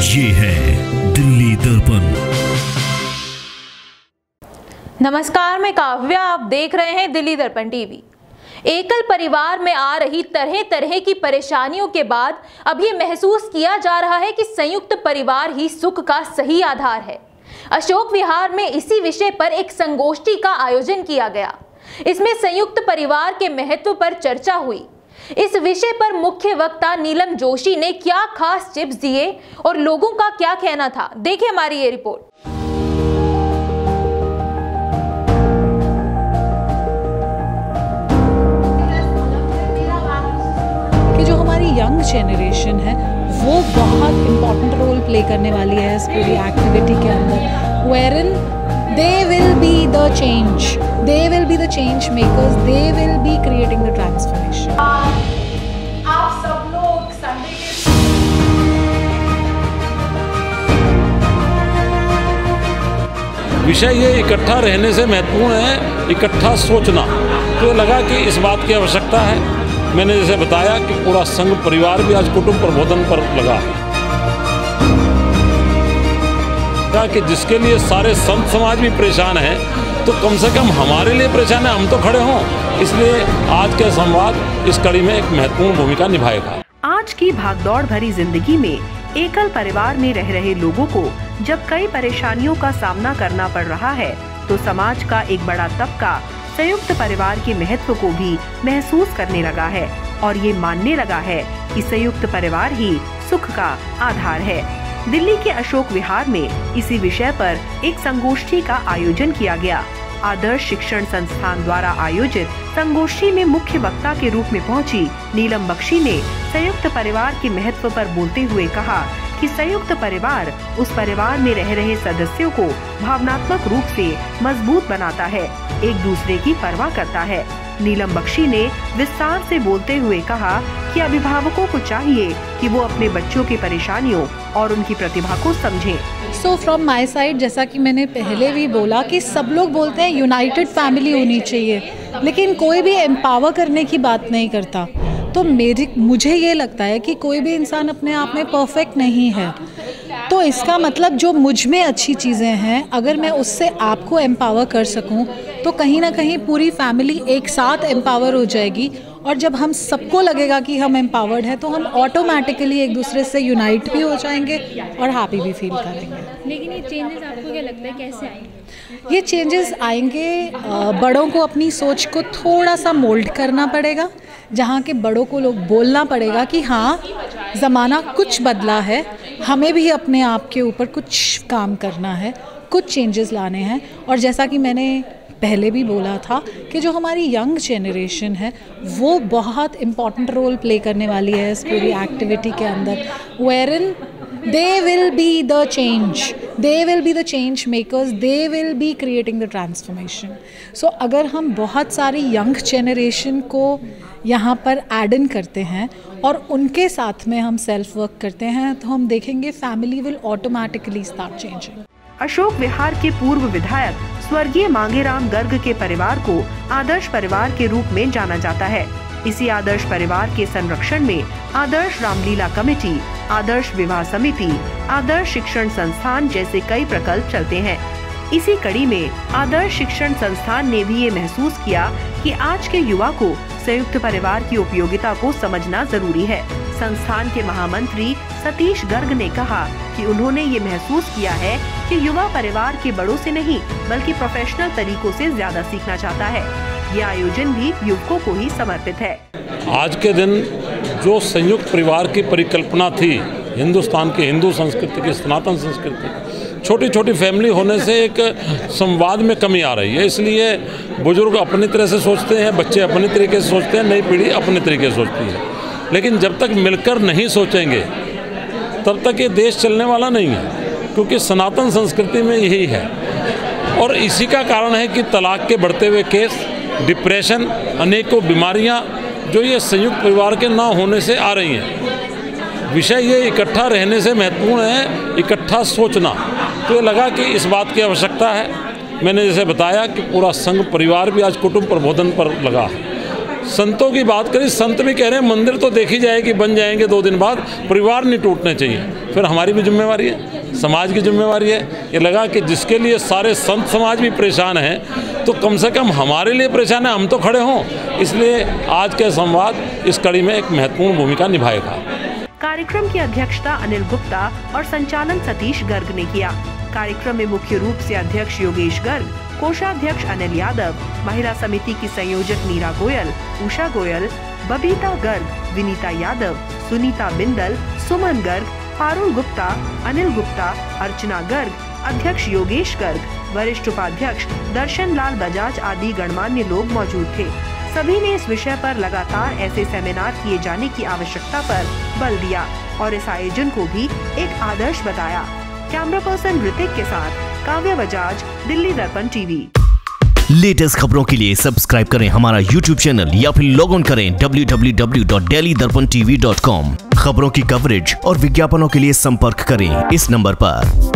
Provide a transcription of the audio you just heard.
ये है दिल्ली दर्पण। नमस्कार, मैं काव्या, आप देख रहे हैं दिल्ली दर्पण टीवी। एकल परिवार में आ रही तरह तरह की परेशानियों के बाद अब ये महसूस किया जा रहा है कि संयुक्त परिवार ही सुख का सही आधार है। अशोक विहार में इसी विषय पर एक संगोष्ठी का आयोजन किया गया। इसमें संयुक्त परिवार के महत्व पर चर्चा हुई। इस विषय पर मुख्य वक्ता नीलम जोशी ने क्या खास टिप्स दिए और लोगों का क्या कहना था, देखिए हमारी ये रिपोर्ट। कि जो हमारी यंग जनरेशन है वो बहुत इम्पोर्टेंट रोल प्ले करने वाली है इस पूरी एक्टिविटी के अंदर, wherein they will be the change, they will be the change makers, they will be creating the transformation. आप सब लोग संडे के विषय ये इकट्ठा रहने से महत्वपूर्ण है, इकट्ठा सोचना। तो लगा कि इस बात की आवश्यकता है। मैंने जैसे बताया कि पूरा संघ परिवार भी आज कुटुंब प्रबोधन पर लगा है कि जिसके लिए सारे संत समाज भी परेशान है, तो कम से कम हमारे लिए परेशान है, हम तो खड़े हों। इसलिए आज के संवाद इस कड़ी में एक महत्वपूर्ण भूमिका निभाएगा। आज की भागदौड़ भरी जिंदगी में एकल परिवार में रह रहे लोगों को जब कई परेशानियों का सामना करना पड़ रहा है, तो समाज का एक बड़ा तबका संयुक्त परिवार के महत्व को भी महसूस करने लगा है और ये मानने लगा है कि संयुक्त परिवार ही सुख का आधार है। दिल्ली के अशोक विहार में इसी विषय पर एक संगोष्ठी का आयोजन किया गया। आदर्श शिक्षण संस्थान द्वारा आयोजित संगोष्ठी में मुख्य वक्ता के रूप में पहुंची नीलम बख्शी ने संयुक्त परिवार के महत्व पर बोलते हुए कहा कि संयुक्त परिवार उस परिवार में रह रहे सदस्यों को भावनात्मक रूप से मजबूत बनाता है, एक दूसरे की परवाह करता है। नीलम बख्शी ने विस्तार से बोलते हुए कहा कि अभिभावकों को चाहिए कि वो अपने बच्चों की परेशानियों और उनकी प्रतिभा को समझें। सो फ्रॉम माई साइड, जैसा कि मैंने पहले भी बोला कि सब लोग बोलते हैं यूनाइटेड फैमिली होनी चाहिए, लेकिन कोई भी एम्पावर करने की बात नहीं करता। तो मुझे ये लगता है कि कोई भी इंसान अपने आप में परफेक्ट नहीं है। तो इसका मतलब जो मुझ में अच्छी चीज़ें हैं, अगर मैं उससे आपको एम्पावर कर सकूं, तो कहीं ना कहीं पूरी फैमिली एक साथ एम्पावर हो जाएगी। और जब हम सबको लगेगा कि हम एम्पावर्ड हैं, तो हम ऑटोमेटिकली एक दूसरे से यूनाइट भी हो जाएंगे और हैप्पी भी फील करेंगे। लेकिन ये चेंजेस आपको क्या लगता है कैसे आएंगे? ये चेंजेस आएंगे, बड़ों को अपनी सोच को थोड़ा सा मोल्ड करना पड़ेगा। जहाँ के बड़ों को लोग बोलना पड़ेगा कि हाँ, ज़माना कुछ बदला है, हमें भी अपने आप के ऊपर कुछ काम करना है, कुछ चेंजेस लाने हैं। और जैसा कि मैंने पहले भी बोला था कि जो हमारी यंग जनरेशन है वो बहुत इम्पॉर्टेंट रोल प्ले करने वाली है इस पूरी एक्टिविटी के अंदर, wherein they will be the change, they will be the change makers, they will be creating the transformation. So अगर हम बहुत सारी यंग जनरेशन को यहाँ पर ऐड इन करते हैं और उनके साथ में हम सेल्फ वर्क करते हैं, तो हम देखेंगे family will automatically start changing. Ashok Vihar के पूर्व विधायक स्वर्गीय मांगेराम गर्ग के परिवार को आदर्श परिवार के रूप में जाना जाता है। इसी आदर्श परिवार के संरक्षण में आदर्श रामलीला कमेटी, आदर्श विवाह समिति, आदर्श शिक्षण संस्थान जैसे कई प्रकल्प चलते हैं। इसी कड़ी में आदर्श शिक्षण संस्थान ने भी ये महसूस किया कि आज के युवा को संयुक्त परिवार की उपयोगिता को समझना जरूरी है। संस्थान के महामंत्री सतीश गर्ग ने कहा कि उन्होंने ये महसूस किया है कि युवा परिवार के बड़ों से नहीं बल्कि प्रोफेशनल तरीकों से ज्यादा सीखना चाहता है। ये आयोजन भी युवकों को ही समर्पित है। आज के दिन जो संयुक्त परिवार की परिकल्पना थी हिंदुस्तान की हिंदू संस्कृति की, सनातन संस्कृति, छोटी छोटी फैमिली होने से एक संवाद में कमी आ रही है। इसलिए बुजुर्ग अपनी तरह से सोचते हैं, बच्चे अपने तरीके से सोचते हैं, नई पीढ़ी अपने तरीके से सोचती है। लेकिन जब तक मिलकर नहीं सोचेंगे तब तक ये देश चलने वाला नहीं है, क्योंकि सनातन संस्कृति में यही है। और इसी का कारण है कि तलाक के बढ़ते हुए केस, डिप्रेशन, अनेकों बीमारियां जो ये संयुक्त परिवार के ना होने से आ रही हैं। विषय ये इकट्ठा रहने से महत्वपूर्ण है, इकट्ठा सोचना। तो ये लगा कि इस बात की आवश्यकता है। मैंने जैसे बताया कि पूरा संघ परिवार भी आज कुटुंब प्रबोधन पर लगा है संतों की बात करें, संत भी कह रहे हैं मंदिर तो देखी जाएगी, बन जाएंगे 2 दिन बाद, परिवार नहीं टूटने चाहिए। फिर हमारी भी जिम्मेवारी है, समाज की जिम्मेवारी है। ये लगा कि जिसके लिए सारे संत समाज भी परेशान हैं, तो कम से कम हमारे लिए परेशान है, हम तो खड़े हों। इसलिए आज के संवाद इस कड़ी में एक महत्वपूर्ण भूमिका निभाएगा। कार्यक्रम की अध्यक्षता अनिल गुप्ता और संचालन सतीश गर्ग ने किया। कार्यक्रम में मुख्य रूप से अध्यक्ष योगेश गर्ग, कोषाध्यक्ष अनिल यादव, महिला समिति की संयोजक मीरा गोयल, उषा गोयल, बबीता गर्ग, विनीता यादव, सुनीता बिंदल, सुमन गर्ग, पारुल गुप्ता, अनिल गुप्ता, अर्चना गर्ग, अध्यक्ष योगेश गर्ग, वरिष्ठ उपाध्यक्ष दर्शन लाल बजाज आदि गणमान्य लोग मौजूद थे। सभी ने इस विषय पर लगातार ऐसे सेमिनार किए जाने की आवश्यकता पर बल दिया और इस आयोजन को भी एक आदर्श बताया। कैमरा पर्सन ऋतिक के साथ काव्या बजाज, दिल्ली दर्पण टीवी। लेटेस्ट खबरों के लिए सब्सक्राइब करें हमारा YouTube चैनल या फिर लॉग ऑन करें www.delhidarpantv.com। खबरों की कवरेज और विज्ञापनों के लिए संपर्क करें इस नंबर पर।